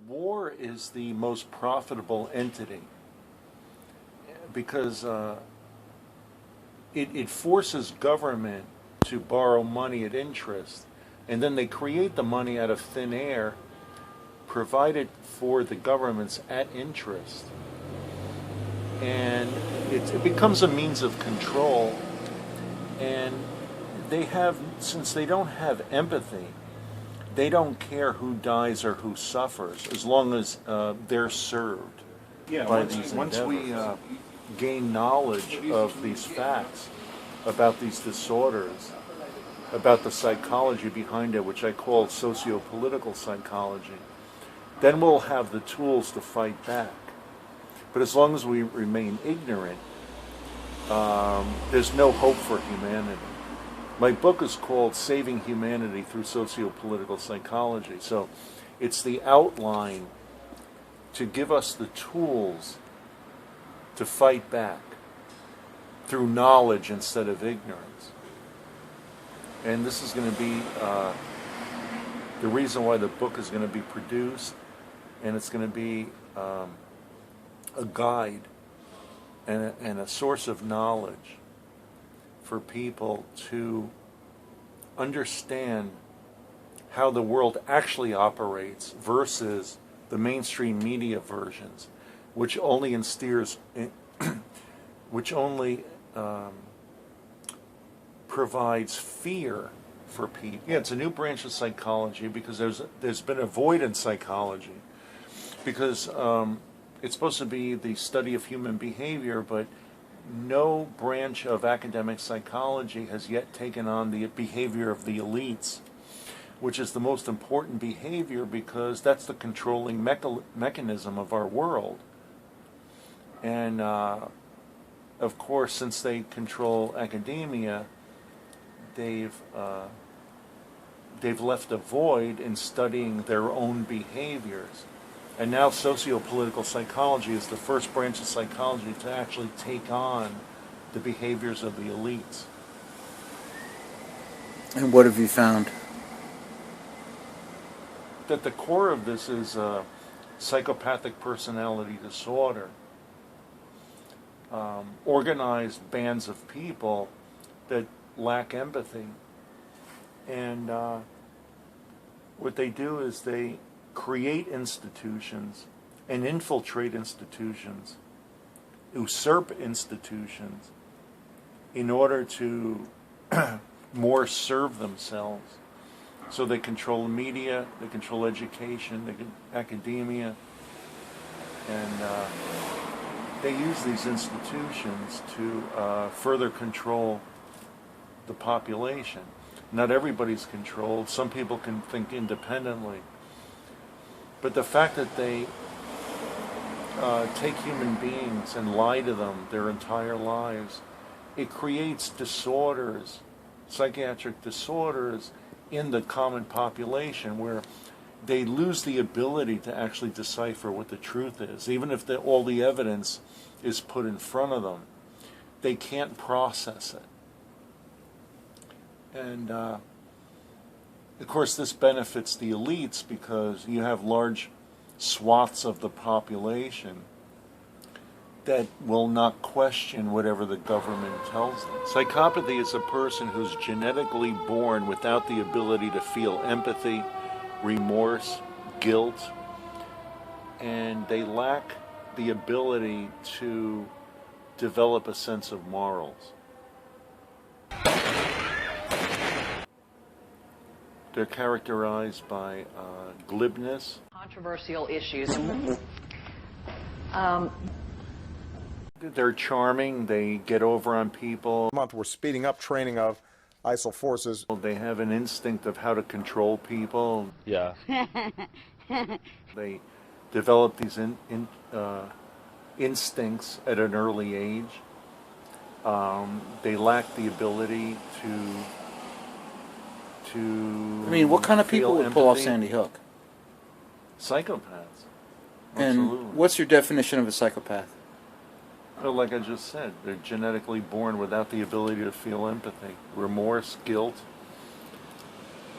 war is the most profitable entity because it forces government to borrow money at interest, and then they create the money out of thin air, provided for the governments at interest. And it becomes a means of control, and since they don't have empathy, they don't care who dies or who suffers as long as they're served by these endeavors. Once we gain knowledge of these facts about these disorders, about the psychology behind it, which I call sociopolitical psychology, then we'll have the tools to fight back. But as long as we remain ignorant, there's no hope for humanity. My book is called Saving Humanity Through Sociopolitical Psychology. So it's the outline to give us the tools to fight back through knowledge instead of ignorance. And this is going to be the reason why the book is going to be produced, and it's going to be a guide and a source of knowledge for people to understand how the world actually operates versus the mainstream media versions, which only provides fear for people. Yeah, it's a new branch of psychology because there's been a void in psychology because it's supposed to be the study of human behavior, but no branch of academic psychology has yet taken on the behavior of the elites, which is the most important behavior because that's the controlling mechanism of our world. And of course, since they control academia, they've left a void in studying their own behaviors. And now sociopolitical psychology is the first branch of psychology to actually take on the behaviors of the elites. And what have you found? That the core of this is psychopathic personality disorder. Organized bands of people that lack empathy. And what they do is they create institutions and infiltrate institutions, usurp institutions in order to more serve themselves. So they control media, they control education, academia, and they use these institutions to further control the population. Not everybody's controlled. Some people can think independently. But the fact that they take human beings and lie to them their entire lives, it creates disorders, psychiatric disorders in the common population where they lose the ability to actually decipher what the truth is. Even if all the evidence is put in front of them, they can't process it. And of course, this benefits the elites because you have large swaths of the population that will not question whatever the government tells them. Psychopathy is a person who's genetically born without the ability to feel empathy, remorse, guilt, and they lack the ability to develop a sense of morals. They're characterized by glibness. Controversial issues. They're charming. They get over on people. We're speeding up training of ISIL forces. They have an instinct of how to control people. Yeah. They develop these instincts at an early age. They lack the ability to I mean, what kind of people would pull off Sandy Hook? Psychopaths. And Absolutely. what's your definition of a psychopath? Well, like I just said, they're genetically born without the ability to feel empathy, remorse, guilt,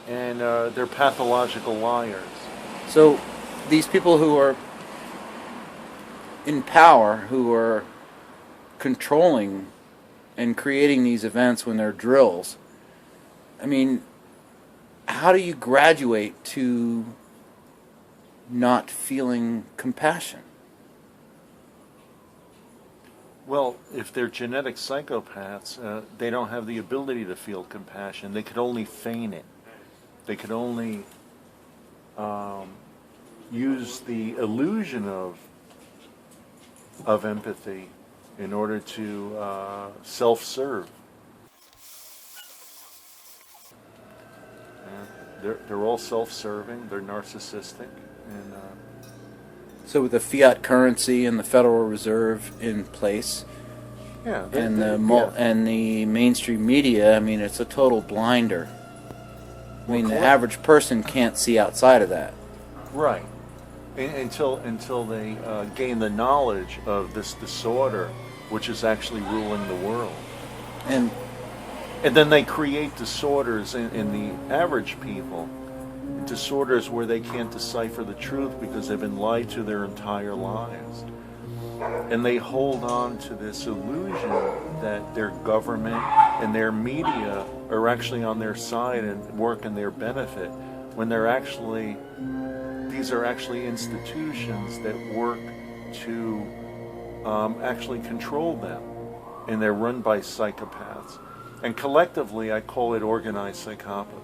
and they're pathological liars. So these people who are in power, who are controlling and creating these events when they're drills, I mean, how do you graduate to not feeling compassion? Well, if they're genetic psychopaths, they don't have the ability to feel compassion. They could only feign it. They could only use the illusion of empathy in order to self-serve. They're all self-serving. They're narcissistic, and So with the fiat currency and the Federal Reserve in place, yeah, and the mainstream media, I mean, it's a total blinder. I mean, the average person can't see outside of that. right. Until they gain the knowledge of this disorder, which is actually ruling the world. And then they create disorders in the average people, disorders where they can't decipher the truth because they've been lied to their entire lives. And they hold on to this illusion that their government and their media are actually on their side and work in their benefit, when these are actually institutions that work to actually control them. And they're run by psychopaths. And collectively, I call it organized psychopathy.